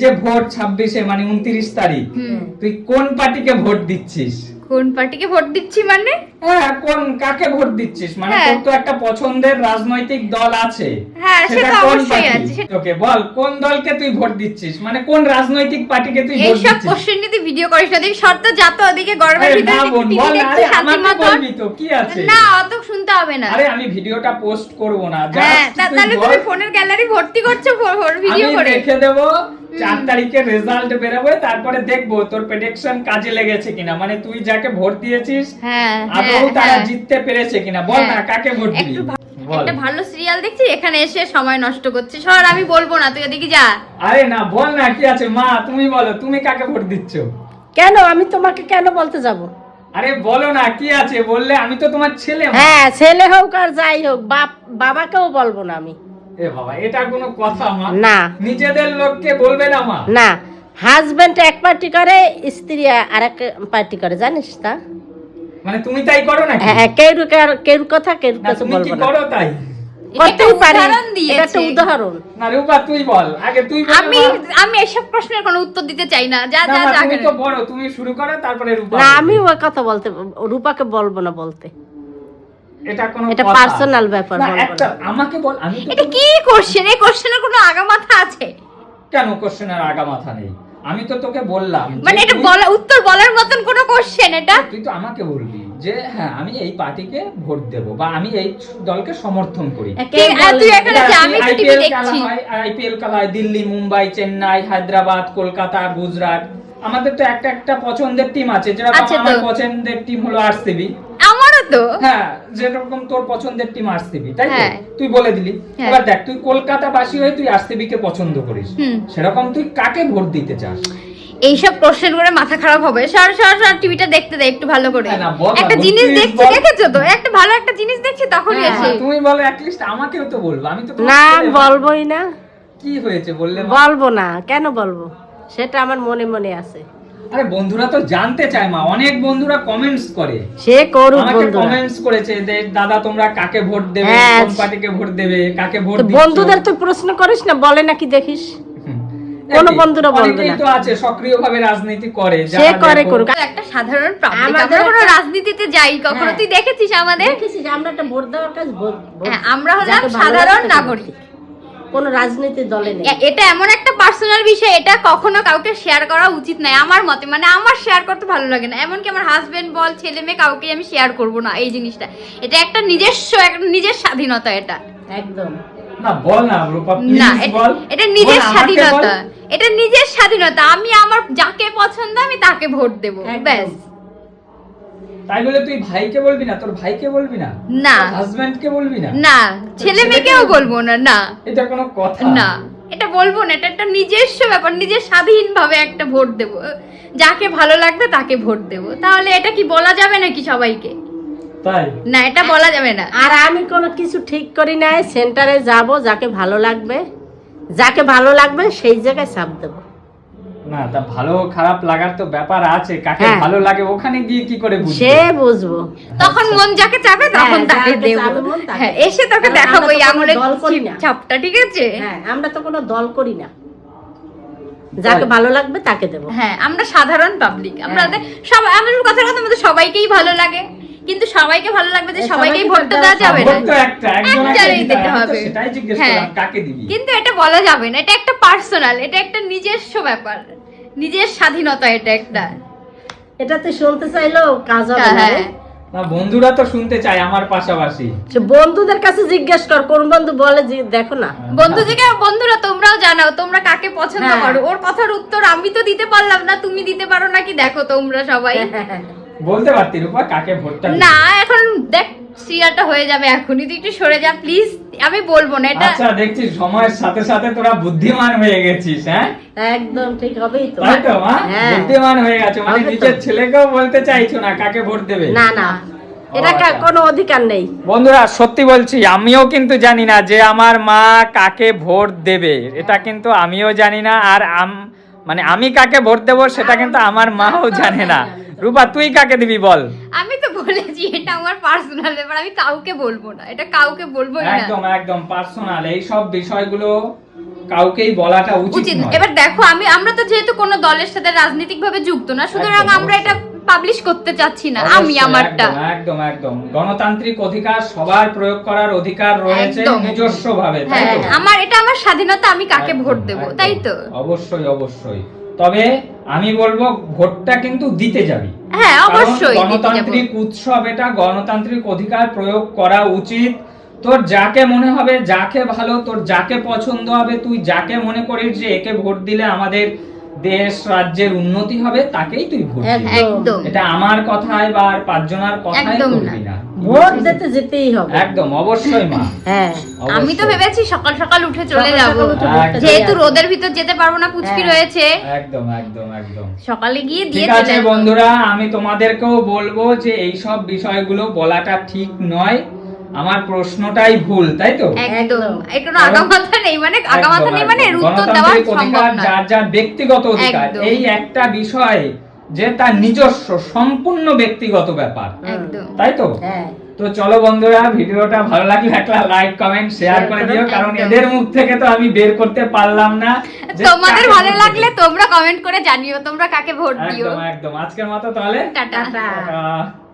যে ভোট 26-এ মানে 29 তারিখ, তুই কোন পার্টিকে ভোট দিচ্ছিস? কোন পার্টিকে ভোট দিচ্ছি মানে? হ্যাঁ, কোন কাকে ভোট দিচ্ছিস মানে তোর তো একটা পছন্দের রাজনৈতিক দল আছে। হ্যাঁ, সেটা অবশ্যই আছে। ওকে বল, কোন দলকে তুই ভোট দিচ্ছিস মানে কোন রাজনৈতিক পার্টিকে তুই ভোট দিচ্ছিস? এইসব কোশ্চেন নিয়ে তুই ভিডিও করিস না, তুই শর্ত যা তো ওদিকে গরমের ভিতরে বল, আরে আমাকে বলবি তো কি আছে? না, অত শুনতে হবে না। আরে আমি ভিডিওটা পোস্ট করব না, হ্যাঁ, তাহলে তুমি ফোনের গ্যালারি ভর্তি করছো ভিডিও করে। আমি রেখে দেব 4 তারিখে রেজাল্ট বেরোবে, তারপরে দেখবো তোর প্রেডিকশন কাজে লেগেছে কিনা, মানে তুই যাকে ভোট দিয়েছিস আদৌ তারা জিততে পেরেছে কিনা। বল না কাকে ভোট দিবি? একটা ভালো সিরিয়াল দেখছি, এখানে এসে সময় নষ্ট করছিস। সর, আমি বলবো না, তুই এদিকে যা। আরে না, বল না কি আছে। মা তুমি বলো, তুমি কাকে ভোট দিচ্ছ? কেন আমি তোমাকে কেন বলতে যাব? আরে বলো না কি আছে, বললে আমি তো তোমার ছেলে। হ্যাঁ, ছেলে হোক আর যাই হোক, বাবাকেও বলবো না আমি। এ বাবা, এটা কোনো কথা মা? না, নিজেদের লোককে বলবে না মা? না, হাজবেন্ড এক পার্টি করে, স্ত্রী আরেক পার্টি করে, জানিস তা? মানে তুমি তাই করো নাকি? হ্যাঁ, কেউ কথা কেউ কথা তুমি কি বলবো না। করো তাই? করতেই পারি, উদাহরণ দিয়েছে। এটা একটা উদাহরণ। না রূপা তুই বল আগে, তুই বল। আমি এসব প্রশ্নের কোনো উত্তর দিতে চাই না। যা না, যা মা, যা তুমি করে। তো বড়, তুমি শুরু করো তারপরে রূপা না, বলবে। আমি ওই কথা বলতে, রূপাকে বলবো না বলতে। এটা কোনো এটা কথা? পার্সোনাল ব্যাপার, না, বলবো একটা না। আমাকে বল। আমি তো এটা কি কোশ্চেন? এই কোশ্চেনের কোনো আগা মাথা আছে? কেন কোশ্চেনের আগা মাথা নেই? আমি তো তোকে বললাম যে মানে এটা তুই- উত্তর বলার মতন কোনো কোশ্চেন এটা? তুই তো আমাকে বলবি যে হ্যাঁ আমি এই পার্টিকে ভোট দেব বা আমি এই দলকে সমর্থন করি। কেউ বলে তুই না। এখানে যা, আমি টিভি দেখছি। আইপিএল খেলা হয় দিল্লি, মুম্বাই, চেন্নাই, হায়দ্রাবাদ, কলকাতা, গুজরাট। আমাদের তো একটা একটা পছন্দের টিম আছে, যেরকম আছে তো। আমার পছন্দের টিম হলো আরসিবি। আমারও তো। হ্যাঁ, যেরকম তোর পছন্দের টিম আরসিবি, তাই তো? হ্যাঁ। তুই বলে দিলি। হ্যাঁ। এবার দেখ, তুই কলকাতাবাসী হয়ে তুই আরসিবি কে পছন্দ করিস, সেরকম তুই কাকে ভোট দিতে চাস? এইসব কোশ্চেন করে মাথা খারাপ হবে। সর সর সর, টিভিটা দেখতে দে একটু ভালো করে। হ্যাঁ, না, বল না, একটা বল, জিনিস please দেখছি, বল। দেখেছো তো? একটা ভালো একটা জিনিস দেখছি, তখনই হ্যাঁ, এসে। তুমি বলো, অ্যাটলিস্ট আমাকেও তো বলবো। আমি তো তোমার না, ছেলে, মা। বলবোই না। কি হয়েছে বললে মা? বলবো না, কেন বলবো? সেটা আমার মনে মনে আছে। আরে বন্ধুরা তো জানতে চায় মা, অনেক বন্ধুরা কমেন্টস করে। সে করুক আমাকে বন্ধুরা। কমেন্টস করেছে যে দাদা তোমরা কাকে ভোট দেবে, হ্যাঁ। কোন পার্টিকে ভোট দেবে, কাকে ভোট তো দিচ্ছ? বন্ধুদের তো প্রশ্ন করিস না, বলে নাকি দেখিস? হুম। কোনো একই, বন্ধুরা বলবে অনেকেই না। তো আছে সক্রিয়ভাবে রাজনীতি করে, সে যারা করে দেখো- করুক। একটা সাধারণ পাবলিক, আমাদের আমরা কোনো একটা- রাজনীতিতে যাই কখনো? হ্যাঁ। তুই দেখেছিস আমাদের? দেখেছিস আমরা একটা ভোট দেওয়ার কাজ হ্যাঁ, আমরা হলাম যাকে ভালো সাধারণ লাগে তাকে নাগরিক। ভোট দিই। কোনো রাজনীতির দলে নেই। এটা এমন একটা পার্সোনাল বিষয়, এটা কখনো কাউকে শেয়ার করা উচিত নয় আমার মতে। মানে আমার শেয়ার করতে ভালো লাগে না, এমনকি আমার হাজবেন্ড বল, ছেলে মেয়ে, কাউকে আমি শেয়ার করব না এই জিনিসটা। এটা একটা নিজস্ব, একটা নিজের স্বাধীনতা এটা। একদম না বল না রূপা, না, প্লিজ বল। এটা নিজের বল, আমাকে স্বাধীনতা। বল। এটা নিজের স্বাধীনতা। আমি আমার যাকে পছন্দ আমি তাকে ভোট দেব, একদম। ব্যাস। তাই বলে তুই ভাইকে বলবি না, তোর ভাইকে বলবি না, না। হাজবেন্ডকে বলবি না? না, ছেলে মেয়েকেও বলবো না। না, এটা কোনো কথা? না, এটা বলবো না। এটা একটা নিজস্ব ব্যাপার, নিজের স্বাধীনভাবে একটা ভোট দেব। যাকে ভালো লাগবে তাকে ভোট দেব। তাহলে এটা কি বলা যাবে নাকি সবাইকে? তাই না, এটা বলা যাবে না। আর আমি কোনো কিছু ঠিক করি নাই, সেন্টারে যাব, যাকে ভালো লাগবে সেই জায়গায় চাপ দেব। না, তা ভালো খারাপ লাগার তো ব্যাপার আছে, কাকে হ্যাঁ। ভালো লাগে ওখানে গিয়ে কি করে বুঝবি? সে বুঝবো। তখন মন যাকে চাবে তখন হ্যাঁ, তাকে যাকে দেব। চাবে মন তাকে। হ্যাঁ, এসে তোকে কারণ দেখাবো আমরা এই তো কোনো আঙুলের দল করি না। ছাপটা, ঠিক আছে? হ্যাঁ, আমরা তো কোনো দল করি না, যাকে ভালো লাগবে তাকে দেব। হ্যাঁ, আমরা সাধারণ পাবলিক। আমরা হ্যাঁ। সবাই, আমাদের কথার কথা আমাদের সবাইকেই ভালো লাগে, কিন্তু সবাইকে ভালো লাগবে যে সবাইকেই সবাইকে ভোটটা তো দেওয়া যাবে না। ভোট তো একটা, একজন একজনেই দিতে আমি তো হবে। সেটাই জিজ্ঞেস হ্যাঁ। করলাম কাকে দিবি। কিন্তু এটা বলা যাবে না, এটা একটা পার্সোনাল, এটা একটা নিজস্ব ব্যাপার, নিজের স্বাধীনতা এটা একটা। এটা তো শুনতে চাইলেও কাজ হবে না রে। হ্যাঁ। না, বন্ধুরা তো শুনতে চায় আমার পাশাপাশি। সে বন্ধুদের কাছে জিজ্ঞেস কর, কোন বন্ধু বলে যে দেখো না। বন্ধুরা তোমরাও জানাও তোমরা কাকে পছন্দ হ্যাঁ। করো। ওর কথার উত্তর আমি তো দিতে পারলাম না, তুমি দিতে পারো নাকি দেখো তোমরা সবাই। বলতে পারতি রূপা কাকে ভোটটা দিবি? না, এখন দেখ সিরিয়ালটা হয়ে যাবে, এখনই তুই একটু সরে যা প্লিজ। আমি বলবো না এটা। আচ্ছা, দেখছিস সময়ের সাথে সাথে তোরা বুদ্ধিমান হয়ে গেছিস। হ্যাঁ, একদম ঠিক হবেই তো। তাই তো মা? হ্যাঁ। বুদ্ধিমান হয়ে গেছে, মানে হবে তো। নিজের ছেলেকেও বলতে চাইছো না কাকে ভোট দেবে। না না, এটা আচ্ছা। কোনো অধিকার নেই। বন্ধুরা সত্যি বলছি, আমিও কিন্তু জানি না যে আমার মা কাকে ভোট দেবে, এটা কিন্তু আমিও জানি না। আর মানে আমি কাকে ভোট দেবো সেটা কিন্তু আমার মাও জানে না। রূপা তুই কাকে দিবি বল? আমি তো বলেছি এটা আমার পার্সোনাল ব্যাপার, আমি কাউকে বলবো না, এটা কাউকে বলবোই না। একদম একদম পার্সোনাল। এই সব বিষয়গুলো কাউকেই বলাটা উচিত উচিত নয়। এবার দেখো আমরা তো যেহেতু কোনো দলের সাথে রাজনৈতিক ভাবে যুক্ত না, সুতরাং একদম, আমরা এটা পাবলিশ করতে চাচ্ছি না। আমি অবশ্যই, আমারটা একদম একদম একদম গণতান্ত্রিক অধিকার সবার প্রয়োগ করার অধিকার রয়েছে একদম। নিজস্ব ভাবে, তাই হ্যাঁ, তো? এটা আমার স্বাধীনতা, আমি কাকে একদম, ভোট দেব, একদম। তাই তো? অবশ্যই অবশ্যই। তবে আমি বলবো ভোটটা কিন্তু দিতে যাবি। হ্যাঁ, কারণ অবশ্যই দিতে যাবো। গণতান্ত্রিক উৎসব, এটা গণতান্ত্রিক অধিকার প্রয়োগ করা উচিত। তোর যাকে মনে হবে, যাকে ভালো, তোর যাকে পছন্দ হবে, তুই যাকে মনে করিস যে একে ভোট দিলে আমাদের দেশ রাজ্যের উন্নতি হবে, তাকেই তুই ভোট দিবি। একদম এটা আমার কথায় বা আর পাঁচজনের কথায় একদম করবি না। ভোট দিতে যেতেই হবে। একদম অবশ্যই মা। হ্যাঁ, আমি তো অবশ্যই। ভেবেছি সকাল সকাল উঠে চলে সকাল যাব, সকাল উঠে ভোটটা দিয়ে যেহেতু আসবো। রোদের ভিতর যেতে পারবো না, পুচকি হ্যাঁ। রয়েছে, একদম একদম একদম সকালে গিয়ে দিয়ে ঠিক আছে চলে আসবো। বন্ধুরা, আমি তোমাদেরকেও বলবো যে এই সব বিষয়গুলো বলাটা ঠিক নয়। আমার প্রশ্নটাই ভুল, তাই তো? একদম এই কোনো কারণ- আগামাথা নেই, মানে আগামাথা নেই, মানে এর একদম। উত্তর দেওয়া গণতান্ত্রিক সম্ভব অধিকার না। যার যার ব্যক্তিগত অধিকার, একদম। এই একটা বিষয় যে তার নিজস্ব সম্পূর্ণ ব্যক্তিগত ব্যাপার, একদম তাই তো? হ্যাঁ। তো চলো বন্ধুরা, ভিডিওটা ভালো লাগলে একটা লাইক কমেন্ট শেয়ার করে দিও, কারণ একদম। এদের মুখ থেকে তো আমি বের করতে পারলাম না যে তোমাদের কাকে ভালো ভোট লাগলে দেবে। তোমরা কমেন্ট করে জানিও তোমরা কাকে ভোট দিও। একদম একদম। আজকের মতো তাহলে টাটা। টাটা। টাটা।